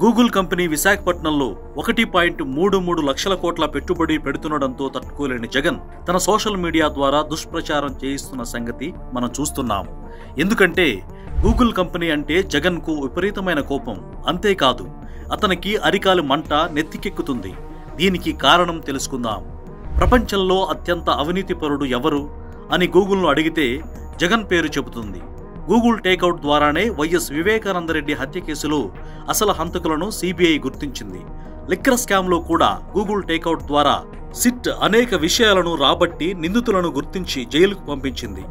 Google company విశాఖపట్నంలో 1.33 లక్షల కోట్ల పెట్టుబడి పెడుతుండడంతో తట్టుకోలేని జగన్ తన సోషల్ మీడియా ద్వారా దుష్ప్రచారం చేయిస్తున్న సంగతి మనం చూస్తున్నాం. ఎందుకంటే గూగుల్ కంపెనీ అంటే జగన్కు విపరీతమైన కోపం. అంతేకాదు, అతనికి అరికాలి మంట నెత్తికెక్కుతుంది. దీనికి కారణం తెలుసుకుందాం. ప్రపంచంలో అత్యంత అవినీతిపరుడు ఎవరు అని గూగుల్ను అడిగితే జగన్ పేరు చెబుతుంది. గూగుల్ టేకౌట్ ద్వారానే వైఎస్ వివేకానందరెడ్డి హత్య కేసులో అసలు హంతకులను సిబిఐ గుర్తించింది. లిక్కర్ స్కామ్లో కూడా గూగుల్ టేకౌట్ ద్వారా సిట్ అనేక విషయాలను రాబట్టి నిందితులను గుర్తించి జైలుకు పంపించింది.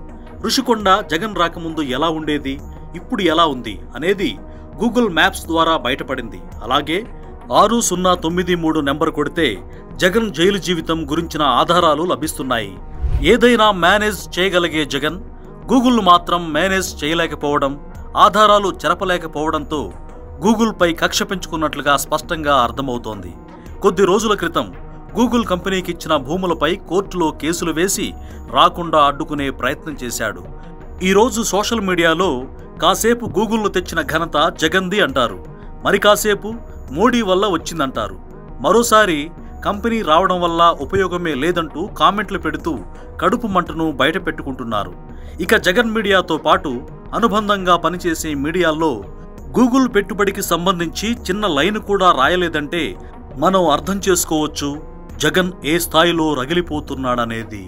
రుషికొండ జగన్ రాకముందు ఎలా ఉండేది, ఇప్పుడు ఎలా ఉంది అనేది గూగుల్ మ్యాప్స్ ద్వారా బయటపడింది. అలాగే 6093 నెంబర్ కొడితే జగన్ జైలు జీవితం గురించిన ఆధారాలు లభిస్తున్నాయి. ఏదైనా మేనేజ్ చేయగలిగే జగన్ గూగుల్ను మాత్రం మేనేజ్ చేయలేకపోవడం, ఆధారాలు చెరపలేకపోవడంతో గూగుల్పై కక్ష పెంచుకున్నట్లుగా స్పష్టంగా అర్థమవుతోంది. కొద్ది రోజుల క్రితం గూగుల్ కంపెనీకి ఇచ్చిన భూములపై కోర్టులో కేసులు వేసి రాకుండా అడ్డుకునే ప్రయత్నం చేశాడు. ఈరోజు సోషల్ మీడియాలో కాసేపు గూగుల్ను తెచ్చిన ఘనత జగన్ది అంటారు, మరి కాసేపు మోడీ వల్ల వచ్చిందంటారు, మరోసారి కంపెనీ రావడం వల్ల ఉపయోగమే లేదంటూ కామెంట్లు పెడుతూ కడుపు మంటను బయట పెట్టుకుంటున్నారు. ఇక జగన్ మీడియాతో పాటు అనుబంధంగా పనిచేసే మీడియాల్లో గూగుల్ పెట్టుబడికి సంబంధించి చిన్న లైన్ కూడా రాయలేదంటే మనం అర్థం చేసుకోవచ్చు జగన్ ఏ స్థాయిలో రగిలిపోతున్నాడనేది.